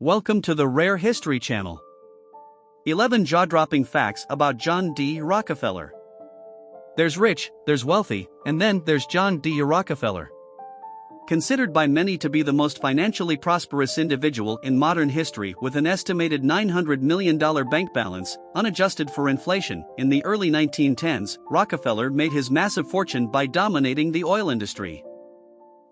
Welcome to the Rare History Channel. 11 jaw-dropping facts about John D. Rockefeller. There's rich, there's wealthy, and then there's John D. Rockefeller. Considered by many to be the most financially prosperous individual in modern history with an estimated $900 million bank balance, unadjusted for inflation, in the early 1910s, Rockefeller made his massive fortune by dominating the oil industry.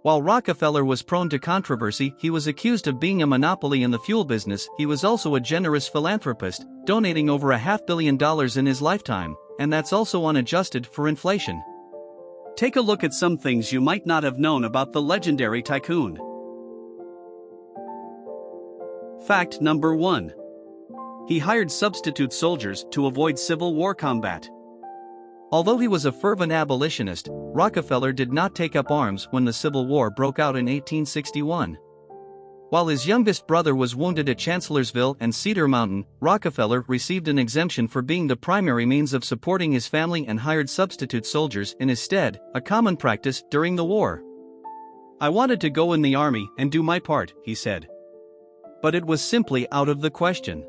While Rockefeller was prone to controversy, he was accused of being a monopoly in the fuel business. He was also a generous philanthropist, donating over $500 million in his lifetime, and that's also unadjusted for inflation. Take a look at some things you might not have known about the legendary tycoon. Fact number 1. He hired substitute soldiers to avoid Civil War combat. Although he was a fervent abolitionist, Rockefeller did not take up arms when the Civil War broke out in 1861. While his youngest brother was wounded at Chancellorsville and Cedar Mountain, Rockefeller received an exemption for being the primary means of supporting his family and hired substitute soldiers in his stead, a common practice during the war. "I wanted to go in the army and do my part," he said. "But it was simply out of the question.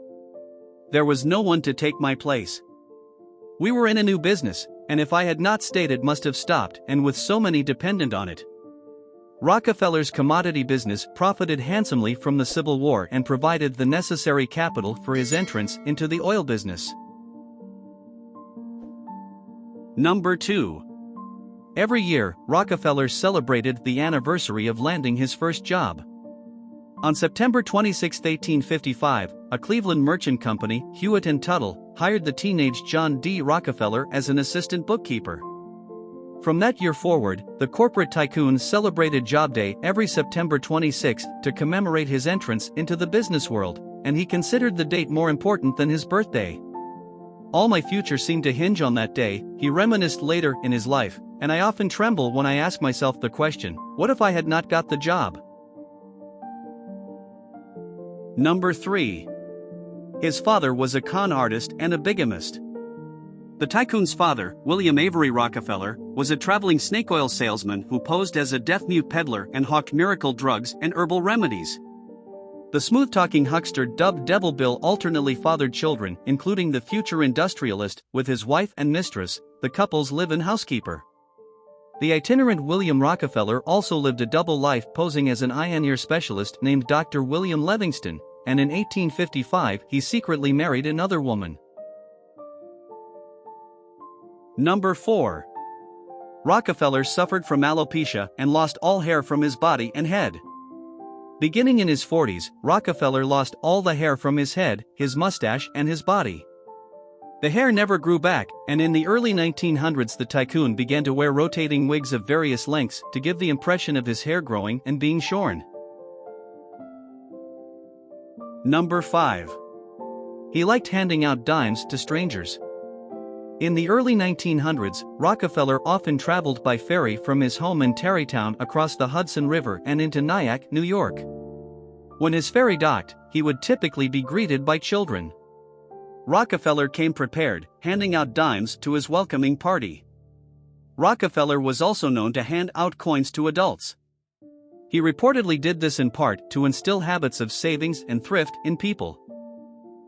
There was no one to take my place. We were in a new business, and if I had not stayed it must have stopped, and with so many dependent on it." Rockefeller's commodity business profited handsomely from the Civil War and provided the necessary capital for his entrance into the oil business. Number 2. Every year, Rockefeller celebrated the anniversary of landing his first job. On September 26, 1855, a Cleveland merchant company, Hewitt and Tuttle, hired the teenage John D. Rockefeller as an assistant bookkeeper. From that year forward, the corporate tycoon celebrated Job Day every September 26 to commemorate his entrance into the business world, and he considered the date more important than his birthday. "All my future seemed to hinge on that day," he reminisced later in his life, "and I often tremble when I ask myself the question, what if I had not got the job?" Number 3. His father was a con artist and a bigamist. The tycoon's father, William Avery Rockefeller, was a traveling snake oil salesman who posed as a deaf-mute peddler and hawked miracle drugs and herbal remedies. The smooth-talking huckster dubbed Devil Bill alternately fathered children, including the future industrialist, with his wife and mistress, the couple's live-in housekeeper. The itinerant William Rockefeller also lived a double life posing as an eye and ear specialist named Dr. William Livingston, and in 1855 he secretly married another woman. Number 4. Rockefeller suffered from alopecia and lost all hair from his body and head. Beginning in his 40s, Rockefeller lost all the hair from his head, his mustache, and his body. The hair never grew back, and in the early 1900s the tycoon began to wear rotating wigs of various lengths to give the impression of his hair growing and being shorn. Number 5. He liked handing out dimes to strangers. In the early 1900s, Rockefeller often traveled by ferry from his home in Tarrytown across the Hudson River and into Nyack, New York. When his ferry docked, he would typically be greeted by children. Rockefeller came prepared, handing out dimes to his welcoming party. Rockefeller was also known to hand out coins to adults. He reportedly did this in part to instill habits of savings and thrift in people.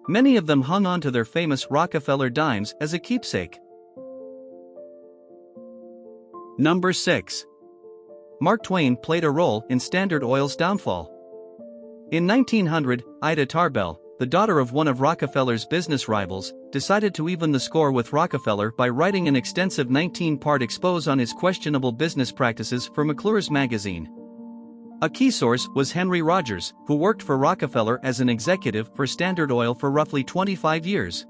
Many of them hung on to their famous Rockefeller dimes as a keepsake. Number 6. Mark Twain played a role in Standard Oil's downfall. In 1900, Ida Tarbell, the daughter of one of Rockefeller's business rivals, decided to even the score with Rockefeller by writing an extensive 19-part expose on his questionable business practices for McClure's magazine. A key source was Henry Rogers, who worked for Rockefeller as an executive for Standard Oil for roughly 25 years.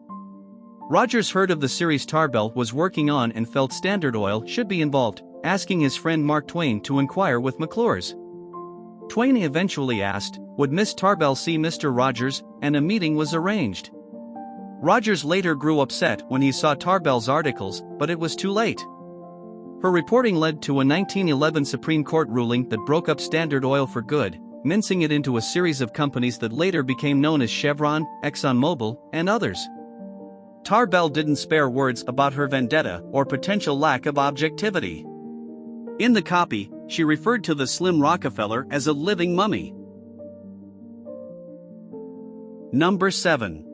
Rogers heard of the series Tarbell was working on and felt Standard Oil should be involved, asking his friend Mark Twain to inquire with McClure's. Twain eventually asked, would Miss Tarbell see Mr. Rogers, and a meeting was arranged. Rogers later grew upset when he saw Tarbell's articles, but it was too late. Her reporting led to a 1911 Supreme Court ruling that broke up Standard Oil for good, mincing it into a series of companies that later became known as Chevron, ExxonMobil, and others. Tarbell didn't spare words about her vendetta or potential lack of objectivity. In the copy, she referred to the slim Rockefeller as a living mummy. Number 7.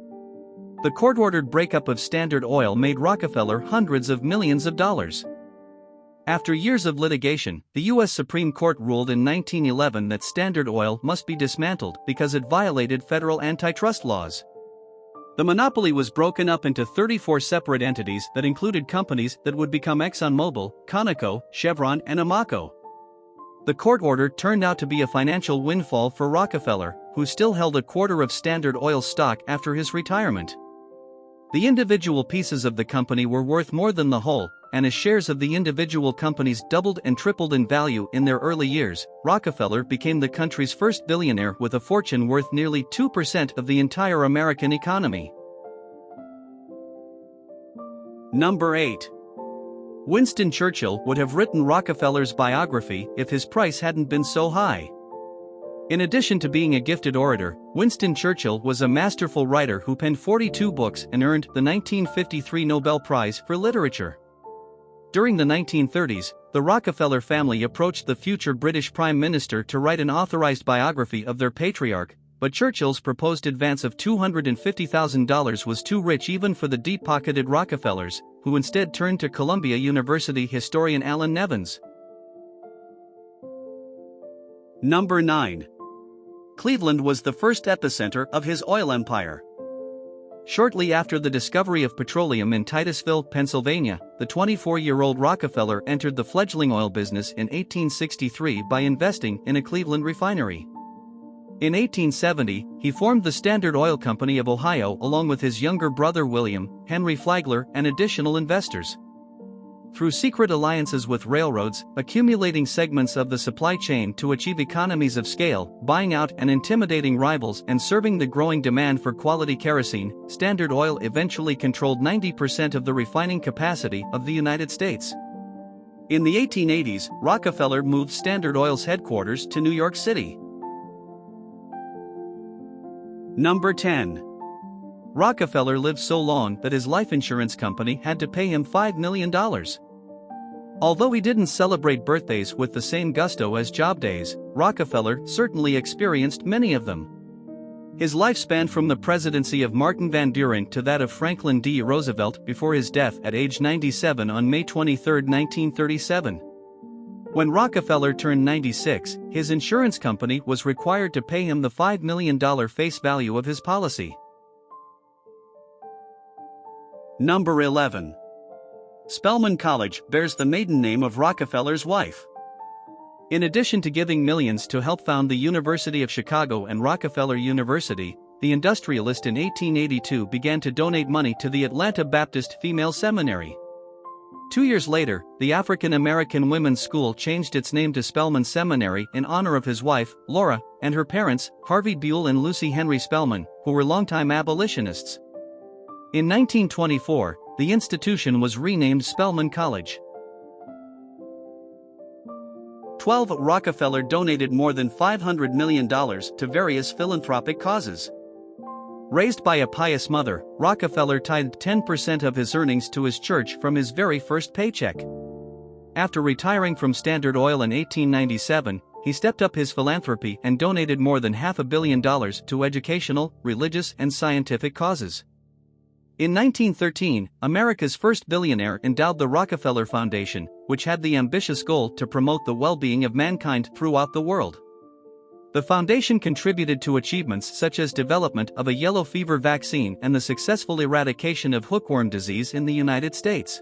The court-ordered breakup of Standard Oil made Rockefeller hundreds of millions of dollars. After years of litigation, the U.S. Supreme Court ruled in 1911 that Standard Oil must be dismantled because it violated federal antitrust laws. The monopoly was broken up into 34 separate entities that included companies that would become ExxonMobil, Conoco, Chevron, and Amoco. The court order turned out to be a financial windfall for Rockefeller, who still held a quarter of Standard Oil stock after his retirement. The individual pieces of the company were worth more than the whole, and as shares of the individual companies doubled and tripled in value in their early years, Rockefeller became the country's first billionaire with a fortune worth nearly 2% of the entire American economy. Number 8. Winston Churchill would have written Rockefeller's biography if his price hadn't been so high. In addition to being a gifted orator, Winston Churchill was a masterful writer who penned 42 books and earned the 1953 Nobel Prize for Literature. During the 1930s, the Rockefeller family approached the future British Prime Minister to write an authorized biography of their patriarch, but Churchill's proposed advance of $250,000 was too rich even for the deep-pocketed Rockefellers, who instead turned to Columbia University historian Alan Nevins. Number 9. Cleveland was the first epicenter of his oil empire. Shortly after the discovery of petroleum in Titusville, Pennsylvania, the 24-year-old Rockefeller entered the fledgling oil business in 1863 by investing in a Cleveland refinery. In 1870, he formed the Standard Oil Company of Ohio along with his younger brother William, Henry Flagler, and additional investors. Through secret alliances with railroads, accumulating segments of the supply chain to achieve economies of scale, buying out and intimidating rivals, and serving the growing demand for quality kerosene, Standard Oil eventually controlled 90% of the refining capacity of the United States. In the 1880s, Rockefeller moved Standard Oil's headquarters to New York City. Number 10. Rockefeller lived so long that his life insurance company had to pay him $5 million. Although he didn't celebrate birthdays with the same gusto as job days, Rockefeller certainly experienced many of them. His life spanned from the presidency of Martin Van Buren to that of Franklin D. Roosevelt before his death at age 97 on May 23, 1937. When Rockefeller turned 96, his insurance company was required to pay him the $5 million face value of his policy. Number 11. Spelman College bears the maiden name of Rockefeller's wife. In addition to giving millions to help found the University of Chicago and Rockefeller University, the industrialist in 1882 began to donate money to the Atlanta Baptist Female Seminary. 2 years later, the African American Women's School changed its name to Spelman Seminary in honor of his wife, Laura, and her parents, Harvey Buell and Lucy Henry Spelman, who were longtime abolitionists. In 1924, the institution was renamed Spelman College. 12. Rockefeller donated more than $500 million to various philanthropic causes. Raised by a pious mother, Rockefeller tithed 10% of his earnings to his church from his very first paycheck. After retiring from Standard Oil in 1897, he stepped up his philanthropy and donated more than $500 million to educational, religious, and scientific causes. In 1913, America's first billionaire endowed the Rockefeller Foundation, which had the ambitious goal to promote the well-being of mankind throughout the world. The foundation contributed to achievements such as development of a yellow fever vaccine and the successful eradication of hookworm disease in the United States.